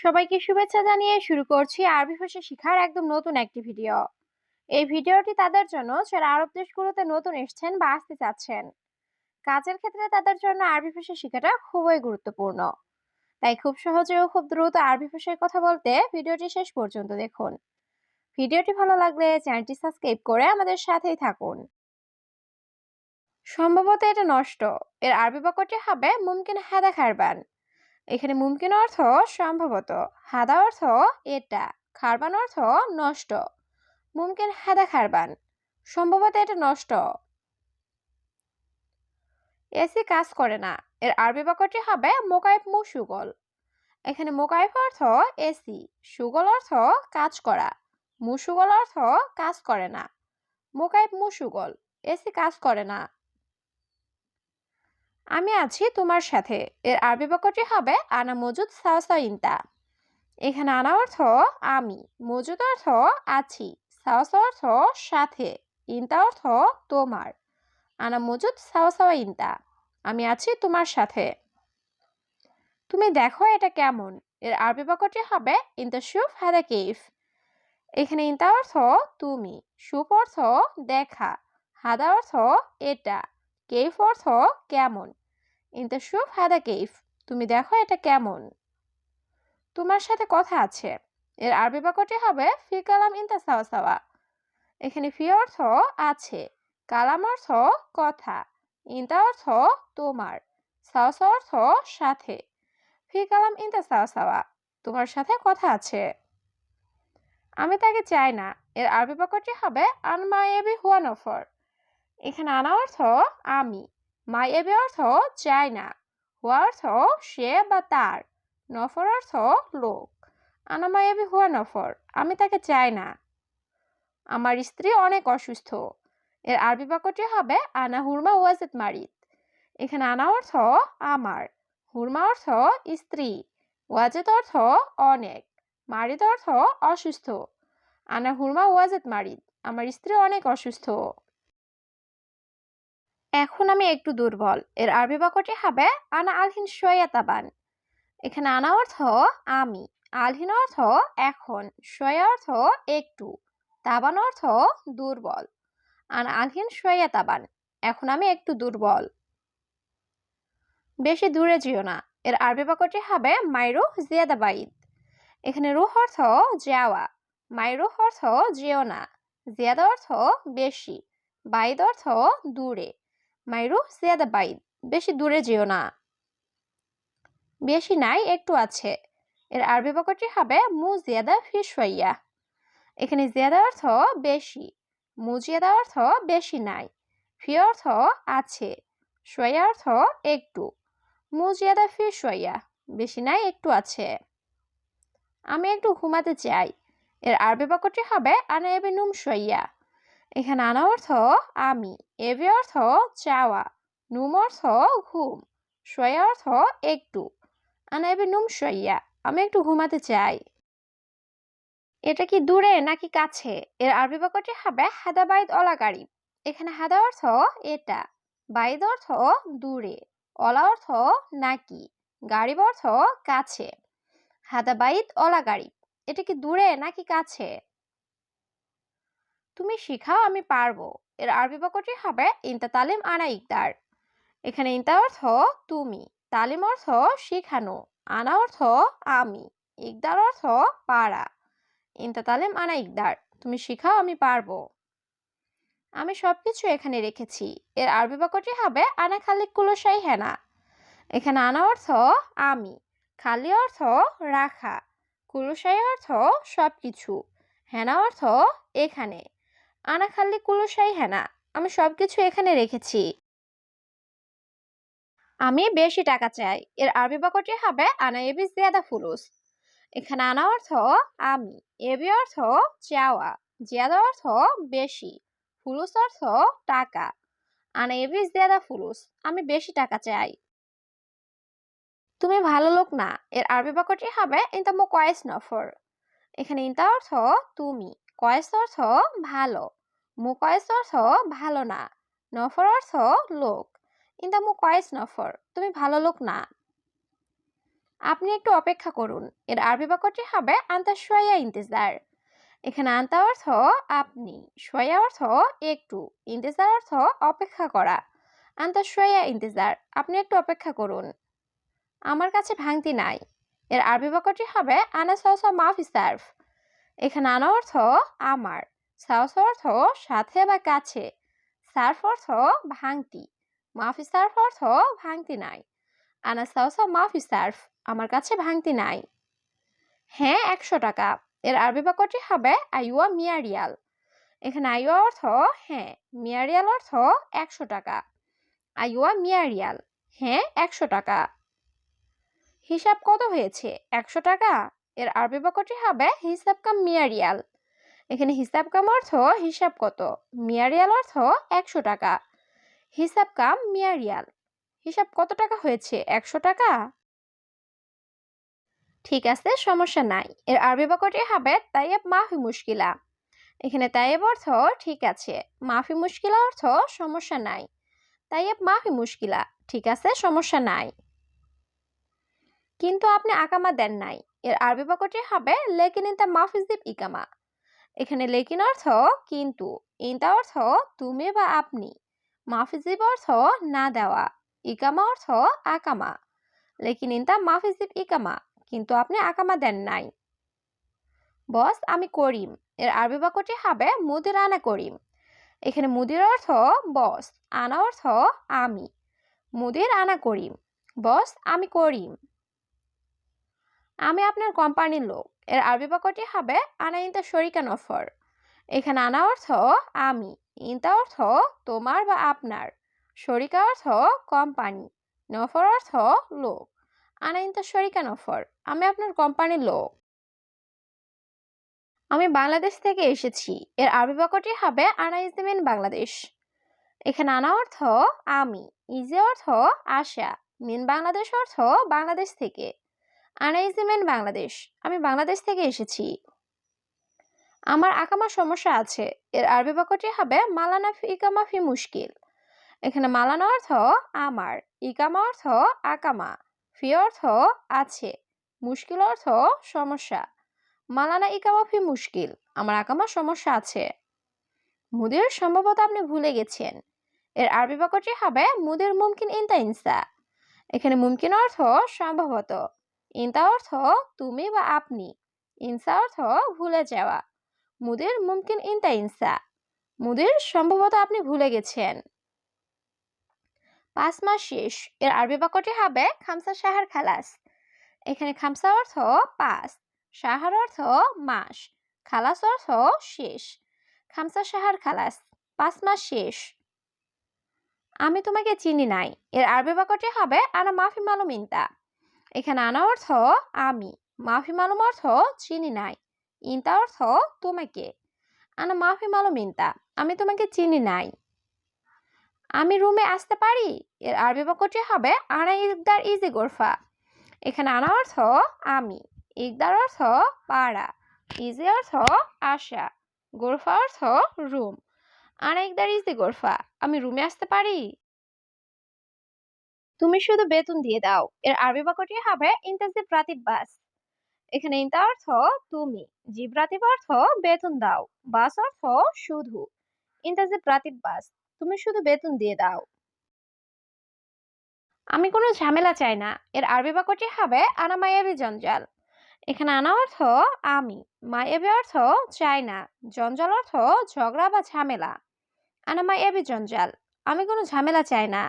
সবাইকে শুভেচ্ছা জানিয়ে শুরু করছি আরবি ভাষা শেখার একদম নতুন একটি ভিডিও। এই ভিডিওটি তাদের জন্য যারা আরব দেশগুলোতে নতুন এসেছেন বা আসতে চাচ্ছেন। কাজের ক্ষেত্রে তাদের জন্য আরবি ভাষা শেখাটা খুবই গুরুত্বপূর্ণ। তাই খুব সহজে ও খুব দ্রুত আরবি ভাষায় কথা বলতে ভিডিওটি শেষ পর্যন্ত দেখুন। ভিডিওটি ভালো লাগলে চ্যানেলটি সাবস্ক্রাইব করে আমাদের সাথেই থাকুন। সম্ভবত এটা নষ্ট, এর আরবি বাক্যটি হবে মুমকিন হাদা খারবান। এখানে মুমকিন অর্থ সম্ভবত, হাদা অর্থ এটা, খারবান অর্থ নষ্ট। মুমকিন হাদা খারবান, সম্ভবত এটা নষ্ট। এসি কাজ করে না, এর আরবি বাক্যটি হবে মোকাইফ মুশুগল। এখানে মোকাইফ অর্থ এসি, সুগল অর্থ কাজ করা, মুশুগল অর্থ কাজ করে না। মোকাইফ মুশুগল, এসি কাজ করে না। আমি আছি তোমার সাথে, এর আরবি বাক্যটি হবে আনা মজুদ সাওসা ইনতা। এখানে আনা অর্থ আমি, মজুদ অর্থ আছি, সাওসা অর্থ সাথে, ইনতা অর্থ তোমার। আনা মজুদ সাওসা ইনতা, আমি আছি তোমার সাথে। তুমি দেখো এটা কেমন, এর আরবি বাক্যটি হবে ইনতা শুফ হাদা কেইফ। এখানে ইনতা অর্থ তুমি, শুফ অর্থ দেখা, হাদা অর্থ এটা, কেইফ অর্থ কেমন। ইনতা শুফ হাদা কেইফ, তুমি দেখো এটা কেমন। তোমার সাথে কথা আছে, এর আরবি বাক্যটি হবে ফি কালাম ইনতা সাওয়া সাওয়া। এখানে ফি অর্থ আছে, কালাম অর্থ কথা, ইনতা অর্থ তোমার, সাওয়া সাওয়া অর্থ সাথে। ফি কালাম ইনতা সাওয়া সাওয়া, তোমার সাথে কথা আছে। আমি তাকে চাই না, এর আরবি বাক্যটি হবে আন মাই এবি হুয়া নফর। এখানে আনা অর্থ আমি, মাই এবি অর্থ চাই না, হুয়া অর্থ সে বা তার, নফর অর্থ লোক। আনা মাই এবি হুয়া নফর, আমি তাকে চাই না। আমার স্ত্রী অনেক অসুস্থ, এর আরবি বাক্যটি হবে আনা হুরমা ওয়াজিদ মারিদ। এখানে আনা অর্থ আমার, হুরমা অর্থ স্ত্রী, ওয়াজিদ অর্থ অনেক, মারিদ অর্থ অসুস্থ। আনা হুরমা ওয়াজিদ মারিদ, আমার স্ত্রী অনেক অসুস্থ। এখন আমি একটু দুর্বল, এর আরবি বাক্যটি হবে আনা আলহিন শোয়া তাবান। এখানে আনা অর্থ আমি, আলহিন অর্থ এখন, শোয়া অর্থ একটু, তাবান অর্থ দুর্বল। আনা আলহিন শোয়া তাবান, এখন আমি একটু দুর্বল। বেশি দূরে যেও না, এর আরবি বাক্যটি হবে মাইরুহ জিয়াদা বাইদ। এখানে রুহ অর্থ যাওয়া, মাইরুহ অর্থ যেও না, জিয়াদা অর্থ বেশি, বাইদ অর্থ দূরে। মাইরুহ জিয়াদা বাইদ, বেশি দূরে যেও না। বেশি নাই একটু আছে, এর আরবি বাক্যটি হবে মু জিয়াদা ফি শোয়া। এখানে জিয়াদা অর্থ বেশি, মু জিয়াদা অর্থ বেশি নাই, ফি অর্থ আছে, শোয়া অর্থ একটু। মু জিয়াদা ফি শোয়া, বেশি নাই একটু আছে। আমি একটু ঘুমাতে চাই, এর আরবি বাক্যটি হবে আনা এবি নুম শোয়া। এখানে আনা অর্থ আমি, এবি অর্থ চাওয়া, নুম অর্থ ঘুম, শোয়া অর্থ একটু। আনা এবি নুম শোয়া, আমি একটু ঘুমাতে চাই। এটা কি দূরে নাকি কাছে, এর আরবি বাক্যটি হবে হাদা বাইদ অলা গারিব। এখানে হাদা অর্থ এটা, বাইদ অর্থ দূরে, অলা অর্থ নাকি, গারিব অর্থ কাছে। হাদা বাইদ অলা গারিব, এটা কি দূরে নাকি কাছে। তুমি শিখাও আমি পারবো, এর আরবি বাক্যটি হবে ইনতা তালিম আনা ইকদার। এখানে ইনতা অর্থ তুমি, তালিম অর্থ শিখানো, আনা অর্থ আমি, ইকদার অর্থ পারা। ইনতা তালিম আনা ইকদার, তুমি শিখাও আমি পারবো। আমি সবকিছু এখানে রেখেছি, এর আরবি বাক্যটি হবে আনা খালিক কুলশাই হেনা। এখানে আনা অর্থ আমি, খালি অর্থ রাখা, কুলশাই অর্থ সবকিছু, হেনা অর্থ এখানে। আনা খালি কুলশাই হেনা, আমি সবকিছু এখানে রেখেছি। আমি বেশি টাকা চাই, এর আরবি বাক্যটি হবে আনা এবি জিয়াদা ফুলুস। এখানে আনা অর্থ আমি, এবি অর্থ চাওয়া, জিয়াদা অর্থ বেশি, ফুলুস অর্থ টাকা। আনা এবি জিয়াদা ফুলুস, আমি বেশি টাকা চাই। তুমি ভালো লোক না, এর আরবি বাক্যটি হবে ইনতা মু কয়েস নফর। এখানে ইনতা অর্থ তুমি, কয়েস অর্থ ভালো, মু কয়েস অর্থ ভালো না, নফর অর্থ লোক। ইনতা মু কয়েস নফর, তুমি ভালো লোক না। আপনি একটু অপেক্ষা করুন। এর আরবি বাক্যটি হবে আন্তা শোয়া ইন্তেজার। এখানে আন্তা অর্থ আপনি, শোয়া অর্থ একটু, ইন্তেজার অর্থ অপেক্ষা করা। আন্তা শোয়া ইন্তেজার, আপনি একটু অপেক্ষা করুন। আমার কাছে ভাঙতি নাই। এর আরবি বাক্যটি হবে আনা সাওসা মাফি সার্ফ। এখানে আনা অর্থ আমার, সাওসা অর্থ সাথে বা কাছে, সার্ফ অর্থ ভাঙতি, মাফি সার্ফ অর্থ ভাঙতি নাই। আনা সাওসা মাফি সার্ফ, আমার কাছে ভাঙতি নাই। হ্যাঁ 100 টাকা। এর আরবি বাক্যটি হবে আইওয়া মিয়া রিয়াল। এখানে আইওয়া অর্থ হ্যাঁ, মিয়া রিয়াল অর্থ 100 টাকা। আইওয়া মিয়া রিয়াল, হ্যাঁ 100 টাকা। হিসাব কত হয়েছে? 100 টাকা। এর আরবি বাক্যটি হবে হিসাব কাম মিয়া রিয়াল। এখানে হিসাব কাম অর্থ হিসাব কত, মিয়া রিয়াল অর্থ 100 টাকা। হিসাব কাম মিয়া রিয়াল, হিসাব কত টাকা হয়েছে? 100 টাকা। ঠিক আছে, সমস্যা নাই। এর আরবি বাক্যটি হবে তাইয়েব মাফি মুশকিলা। এখানে তাইয়েব অর্থ ঠিক আছে, মাফি মুশকিলা অর্থ সমস্যা নাই। তাইয়েব মাফি মুশকিলা, ঠিক আছে সমস্যা নাই। কিন্তু আপনি আকামা দেন নাই। এর আরবি বাক্যটি হবে লেকিন ইনতা মাফিজিব ইকামা। এখানে লেকিন অর্থ কিন্তু, ইনতা অর্থ তুমি বা আপনি, মাফিজিব অর্থ না দেওয়া, ইকামা অর্থ আকামা। লেকিন ইনতা মাফিজিব ইকামা, কিন্তু আপনি আকামা দেন নাই। বস আমি করিম। এর আরবি বাক্যটি হবে মুদির আনা করিম। এখানে মুদির অর্থ বস, আনা অর্থ আমি, মুদির আনা করিম, বস আমি করিম। আমি আপনার কোম্পানির লোক। এর আরবি বাক্যটি হবে আনা ইনতা শরিকান অফার। এখানে আনা অর্থ আমি, ইনতা অর্থ তোমার বা আপনার, শরিকা অর্থ কোম্পানি, নফর অর্থ লোক। আনা ইনতা শরিকান অফার, আমি আপনার কোম্পানির লোক। আমি বাংলাদেশ থেকে এসেছি। এর আরবি বাক্যটি হবে আনা ইজমিন বাংলাদেশ। এখানে আনা অর্থ আমি, ইজে অর্থ আশা, মিন বাংলাদেশ অর্থ বাংলাদেশ থেকে। আনা ইজমিন বাংলাদেশ, আমি বাংলাদেশ থেকে এসেছি। আমার আকামা সমস্যা আছে। এর আরবি বাক্যটি হবে মালানা ফি ইকামা ফি মুশকিল। এখানে মালানা অর্থ আমার, ইকামা অর্থ আকামা, ফি অর্থ আছে, মুশকিল অর্থ সমস্যা। মালানা ইকামা ফি মুশকিল, আমার আকামা সমস্যা আছে। মুদির সম্ভবত আপনি ভুলে গেছেন। এর আরবি বাক্যটি হবে মুদির মুমকিন ইনতা ইনসা। এখানে মুমকিন অর্থ সম্ভবত, ইনতা অর্থ তুমি বা আপনি, ইনসা অর্থ ভুলে যাওয়া। মুদির মুমকিন ইনতা ইনসা, মুদির সম্ভবত আপনি ভুলে গেছেন। 5 মাস শেষ। এর আরবি বাক্যটি হবে খামসা শাহর খালাস। এখানে খামসা অর্থ 5, শাহর অর্থ মাস, খালাস অর্থ শেষ। খামসা শাহর খালাস, 5 মাস শেষ। আমি তোমাকে চিনি নাই। এর আরবি বাক্যটি হবে আনা মাফি মালুম ইনতা। এখানে আনা অর্থ আমি, মাফি মালুম অর্থ চিনি নাই, ইনতা অর্থ তোমাকে। আনা মাফি মালুম ইনতা, আমি তোমাকে চিনি নাই। আমি রুমে আসতে পারি। এর আরবি বাক্যটি হবে আনা ইকদার ইজি গোরফা। এখানে আনা অর্থ আমি, ইকদার অর্থ পাড়া, ইজি অর্থ আশা, গোরফা অর্থ রুম। আনা ইকদার ইজি গোরফা, আমি রুমে আসতে পারি। তুমি শুধু বেতন দিয়ে দাও। এর আরবি বাক্যটি হবে ইন্তাজিব রাতিব বাস। এখানে ইনতা অর্থ তুমি, জিব রাতিব অর্থ বেতন দাও, বাস অর্থ শুধু। ইন্তাজিব রাতিব বাস, তুমি শুধু বেতন দিয়ে দাও। আমি কোনো ঝামেলা চাই না। এর আরবি বাক্যটি হবে আনা মায়াবি জঞ্জাল। এখানে আনা অর্থ আমি, মায়াবি অর্থ চাই না, জঞ্জাল অর্থ ঝগড়া বা ঝামেলা। আনা মায়াবি জঞ্জাল, আমি কোনো ঝামেলা চাই না।